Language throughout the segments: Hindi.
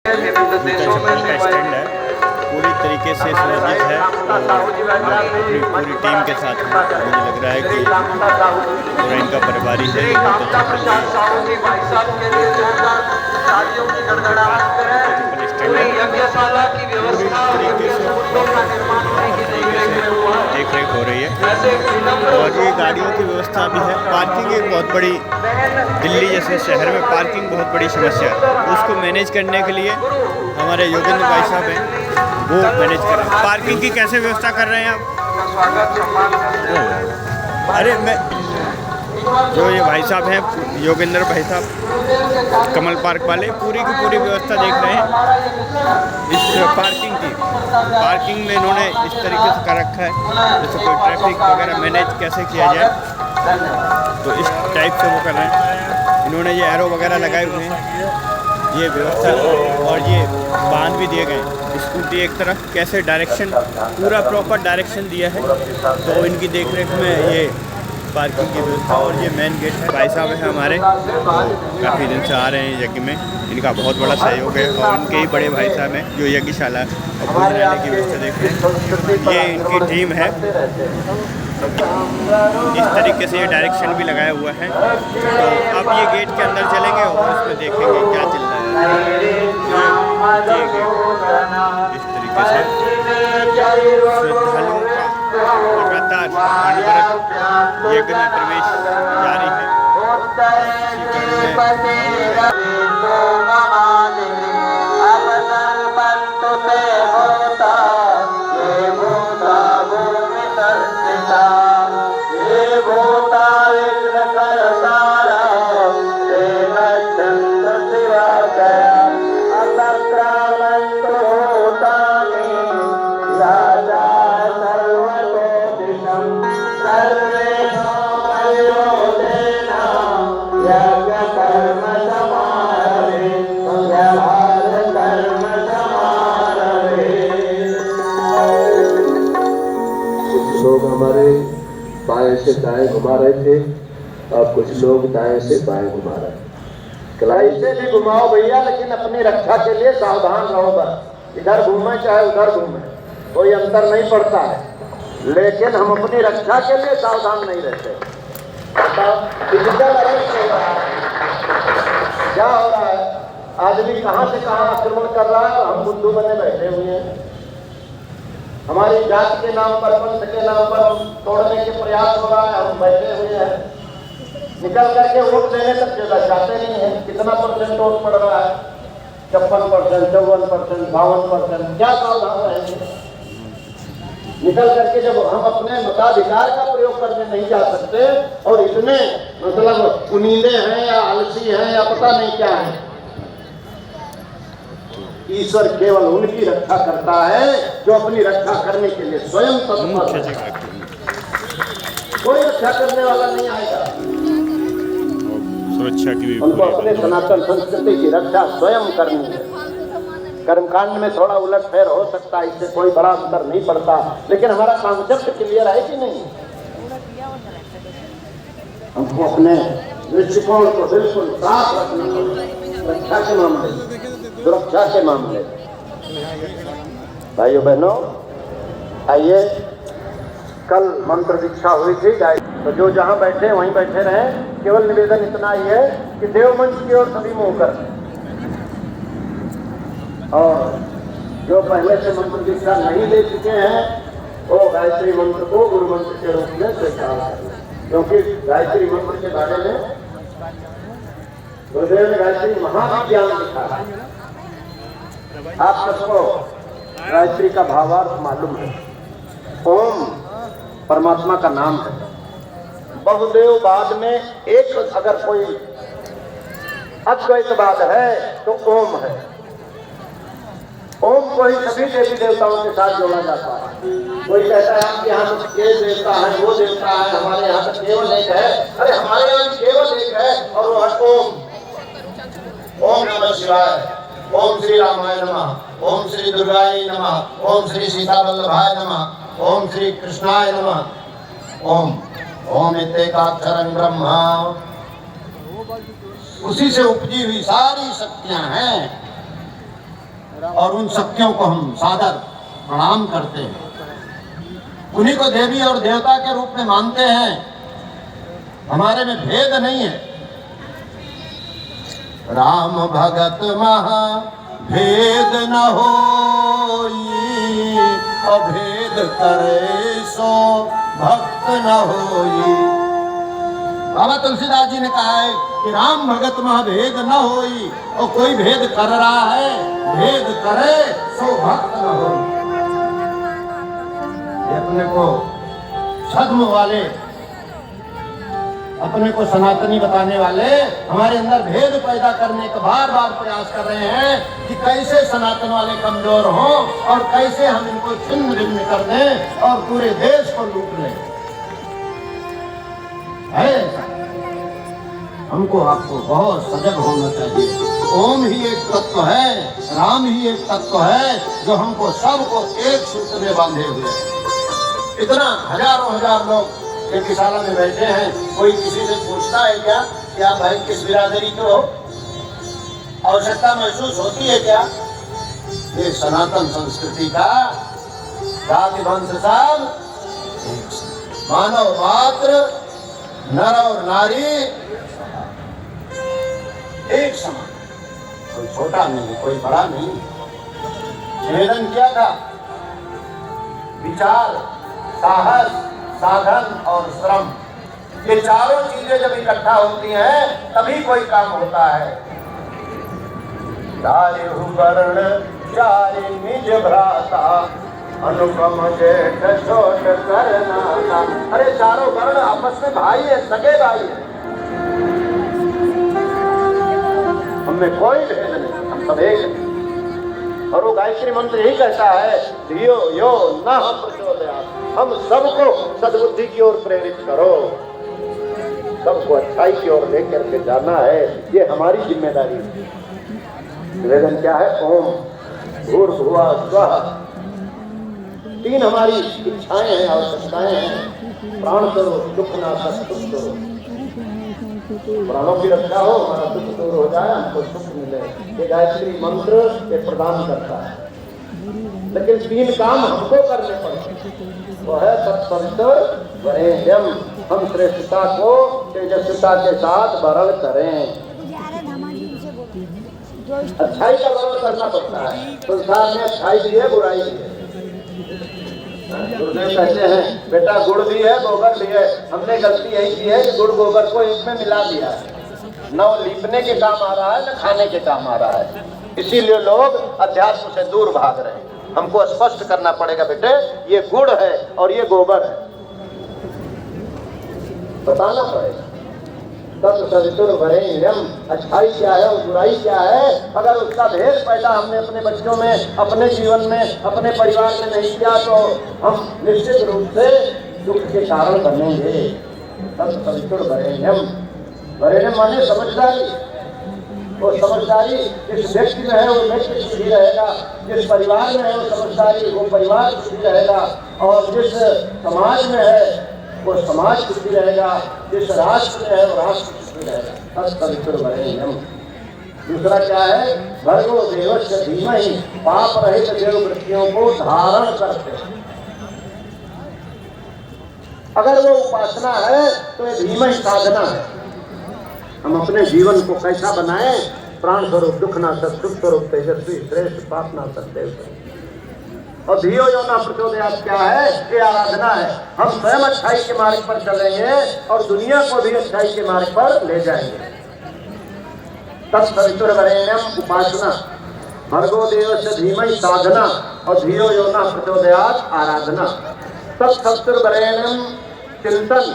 जूता चप्पल का स्टैंड है, पूरी तरीके से सुसज्जित है और अपनी पूरी टीम के साथ है। मुझे लग रहा है कि पूरा इनका परिवार ही है। देख रेख हो रही है और ये गाड़ियों की व्यवस्था भी है। पार्किंग एक बहुत बड़ी, दिल्ली जैसे शहर में पार्किंग बहुत बड़ी समस्या है। उसको मैनेज करने के लिए हमारे योगेंद्र भाई साहब हैं, वो मैनेज कर रहे हैं। पार्किंग की कैसे व्यवस्था कर रहे हैं आप? अरे मैं जो ये भाई साहब हैं, योगेंद्र भाई साहब कमल पार्क वाले, पूरी की पूरी व्यवस्था देख रहे हैं इस पार्किंग की। पार्किंग में इन्होंने इस तरीके से कर रखा है जैसे कोई ट्रैफिक वगैरह मैनेज कैसे किया जाए, तो इस टाइप से वो कर रहे हैं। इन्होंने ये एरो वगैरह लगाए हुए हैं, ये व्यवस्था, और ये बांध भी दिए गए। स्कूटी एक तरफ कैसे डायरेक्शन, पूरा प्रॉपर डायरेक्शन दिया है, तो इनकी देखरेख में ये पार्किंग की व्यवस्था। और ये मेन गेट है। भाई साहब हैं हमारे, काफ़ी दिन से आ रहे हैं यज्ञ में, इनका बहुत बड़ा सहयोग है। और इनके ही बड़े भाई साहब हैं जो यज्ञशाला और भोजनालय की व्यवस्था देख रहे हैं। ये इनकी टीम है। इस तरीके से ये डायरेक्शन भी लगाया हुआ है। तो अब ये गेट के अंदर चलेंगे और उसमें देखेंगे क्या चल रहा है। ये इस तरीके से श्रद्धालुओं का लगातार अनवरत यज्ञ में प्रवेश जारी है। लोग हमारे बाएं से दाएं घुमा रहे थे और कुछ लोग दाएं से बाएं घुमा रहे हैं। कलाई से भी घुमाओ भैया, लेकिन अपनी रक्षा के लिए सावधान रहो। बस इधर घूमे चाहे उधर घूमे, कोई अंतर नहीं पड़ता है, लेकिन हम अपनी रक्षा के लिए सावधान नहीं रहते। डिजिटल अरेस्ट हो रहा है, क्या हो रहा है? आदमी कहां से कहां आक्रमण कर रहा है, हम बुद्धू बने बैठे हुए हैं। हमारी जाति के नाम पर, पंथ के नाम पर तोड़ने के प्रयास हो रहा है, हम बैठे हुए हैं। निकल करके वोट देने तक जाते नहीं है। कितना परसेंट वोट पड़ रहा है? 56%, 54%, 52%। क्या सावधान रहेंगे? निकल करके जब हम अपने मताधिकार का प्रयोग करने नहीं जा सकते और इतने मतलब कुनीले हैं या आलसी हैं या पता नहीं क्या है। ईश्वर केवल उनकी रक्षा करता है जो अपनी रक्षा करने के लिए स्वयं तत्पर है। कोई रक्षा करने वाला नहीं आएगा। सुरक्षा की भी उनको अपने सनातन संस्कृति की रक्षा स्वयं करनी है। कर्मकांड में थोड़ा उलटफेर हो सकता है, इससे कोई बड़ा अंतर नहीं पड़ता, लेकिन हमारा कॉन्सेप्ट क्लियर है कि नहीं? हमको अपने दृष्टिकोण को बिल्कुल साफ रखना होगा रक्षा के मामले, सुरक्षा के मामले। भाइयों बहनों, आइए, कल मंत्र दीक्षा हुई थी, तो जो जहां बैठे वहीं बैठे रहे। केवल निवेदन इतना ही है कि देव मंच की ओर सभी मुंह कर, और जो पहले से मंत्र दीक्षा नहीं दे चुके हैं वो गायत्री मंत्र को गुरु मंत्र के रूप में स्वीकार करें, क्योंकि गायत्री मंत्र के बारे में गुरुदेव ने गायत्री महाविज्ञान लिखा है। आप सबको गायत्री का भावार्थ मालूम है। ओम परमात्मा का नाम है। बहुदेववाद में एक अगर कोई अद्वैतवाद है तो ओम है। ओम को ही सभी देवी देवताओं के साथ जोड़ा जाता है। कोई कहता है आपके यहाँ तो ये देवता है, वो देवता है, हमारे यहाँ तो केवल एक है। अरे हमारे यहाँ केवल एक है और वो है ओम। ओम नमः शिवाय, ओम श्री रामाय नमः, ओम श्री दुर्गाय नमः, ओम श्री सीता वल्लभाय नमः, ओम श्री कृष्णाय नमः। ओम ओम इत्येकाक्षरं ब्रह्मा। उसी से उपजी हुई सारी शक्तियां हैं। और उन शक्तियों को हम सादर प्रणाम करते हैं। उन्हीं को देवी और देवता के रूप में मानते हैं। हमारे में भेद नहीं है। राम भगत महा भेद न होई, अभेद करे सो भक्त न होई। बाबा तुलसीदास जी ने कहा है कि राम भगत महा भेद न होई, और कोई भेद कर रहा है, भेद करे सो भक्त न होई। अपने को छद्म वाले, अपने को सनातनी बताने वाले हमारे अंदर भेद पैदा करने का बार बार प्रयास कर रहे हैं कि कैसे सनातन वाले कमजोर हों और कैसे हम इनको छिन्न भिन्न कर दें और पूरे देश को लूट लें। है हमको आपको बहुत सजग होना चाहिए। ओम ही एक तत्व है, राम ही एक तत्व है जो हमको सबको एक सूत्र में बांधे हुए है। इतना हजारों हजार लोग यज्ञशाला में बैठे हैं, कोई किसी से पूछता है क्या कि आप भाई किस बिरादरी के हो? आवश्यकता महसूस होती है क्या? ये सनातन संस्कृति का जाति वंश सब मानव मात्र, नर और नारी एक समान, कोई छोटा नहीं, कोई बड़ा नहीं। निवेदन क्या था? विचार, साहस, साधन और श्रम, ये चारों चीजें जब इकट्ठा होती हैं तभी कोई काम होता है। चारे वर्ण चारे निज भ्राता, अनुपम जेठ छोट करना। अरे चारों वर्ण आपस में भाई है, सगे भाई है, हमें कोई भेद नहीं, हम सब एक हैं। और वो गायत्री मंत्र यही कहता है, धियो यो न प्रचोदयात्, हम सबको सद्बुद्धि की ओर प्रेरित करो, सबको अच्छाई की ओर लेकर के जाना है, ये हमारी जिम्मेदारी है। निवेदन क्या है? ओम भूर्भुवः स्वः। तीन हमारी इच्छाएं हैं, आवश्यकताएं हैं। प्राण करो, दुख नाशक, सुख करो। प्राणों की रक्षा हो, हमारा दुख दूर हो जाए, हमको सुख मिले, ये गायत्री मंत्र ये प्रदान करता है। लेकिन तीन काम हमको करने पड़ते हैं, वो है तत्पवित्र वरेण्यम, हम श्रेष्ठता को तेजस्विता के साथ वरण करें। अच्छाई का वरण करना पड़ता है। संसार में अच्छाई भी है, बुराई भी है। गुरुदेव कहते हैं बेटा गुड़ भी है, गोबर भी है। हमने गलती यही की है कि गुड़ गोबर को एक में मिला दिया है, न वो लीपने के काम आ रहा है न खाने के काम आ रहा है। इसीलिए लोग अध्यात्म से दूर भाग रहे हैं। हमको स्पष्ट करना पड़ेगा, बेटे ये गुड़ है और ये गोबर है, बताना पड़ेगा। तत्सवितुर्वरेण्यम, अच्छाई क्या है और बुराई क्या है, अगर उसका भेद पैदा हमने अपने बच्चों में, अपने जीवन में, अपने परिवार में नहीं किया तो हम निश्चित रूप से दुख के कारण बनेंगे। तत्सवितुर्वरेण्यम, वरेण्यम माने समझदारी। वो समझदारी जिस व्यक्ति में है वो व्यक्ति सुखी रहेगा, जिस परिवार में है वो समझदारी वो परिवार सुखी रहेगा, और जिस समाज में है वो समाज सुखी रहेगा, जिस राष्ट्र में है वो राष्ट्र सुखी रहेगा। तत्सवितुर्वरेण्यम। दूसरा क्या है? भर्गो देवस्य धीमहि, पाप रहित देव वृत्तियों को धारण करते हैं। अगर वो उपासना है तो ये धीमहि साधना है। हम अपने जीवन को कैसा बनाएं? प्राण स्वरूप, दुख नाशक, सुख स्वरूप, तेजस्वी, श्रेष्ठ, पाप नाशक, देव। और धियो यो न प्रचोदयात् क्या है? ये आराधना है। हम स्वयं अच्छाई के मार्ग पर चलेंगे और दुनिया को भी अच्छाई के मार्ग पर ले जाएंगे। तत्सवितुर्वरेण्यम उपासना, भर्गो देवस्य धीमहि साधना, और धियो यो न प्रचोदयात् आराधना। तत्सवितुर्वरेण्यम चिंतन,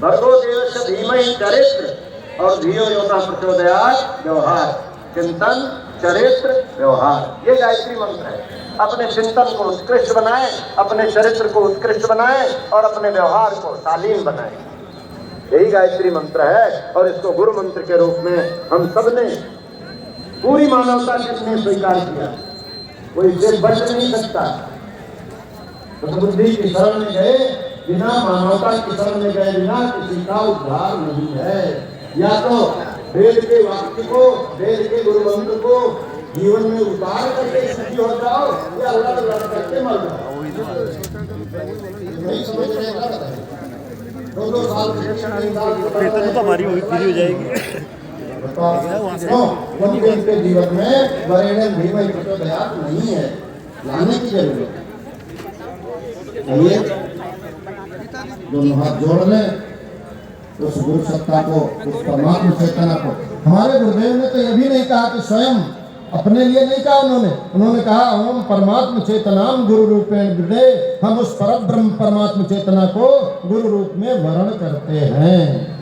भर्गो देवस्य धीमहि चरित्र, और धियो यो न प्रचोदयात् व्यवहार। चिंतन, चरित्र, व्यवहार, ये गायत्री मंत्र है। अपने चिंतन को उत्कृष्ट बनाएं, अपने चरित्र को उत्कृष्ट बनाएं और अपने व्यवहार को शालीन बनाएं। यही गायत्री मंत्र है, और इसको गुरु मंत्र के रूप में हम सबने, पूरी मानवता ने स्वीकार किया। कोई इससे बच नहीं सकता। बुद्धि की शरण में गए बिना, मानवता की शरण में गए बिना किसी का उद्धार नहीं है। या तो वेद के वाक्य को, वेद के गुरु मंत्र को जीवन में उतार करके सुखी हो जाओ या लड़ लड़ करके मर जाओ। नहीं समझ रहे लड़ रहे 2-2 साल 3 साल तो हमारी होगी पूरी हो जाएगी। उनके जीवन में वरेण्य भीमय प्रचोदयात् नहीं है, लाने की जरूरत है। चलिए दोनों हाथ जोड़ लें उस गुरु सत्ता को, उस परमात्मा चेतना को। हमारे गुरुदेव ने तो यह भी नहीं कहा कि स्वयं अपने लिए नहीं कहा, उन्होंने कहा हम परमात्मा चेतनाम गुरु रूपेण विदे, हम उस परब्रह्म परमात्मा चेतना को गुरु रूप में वर्ण करते हैं।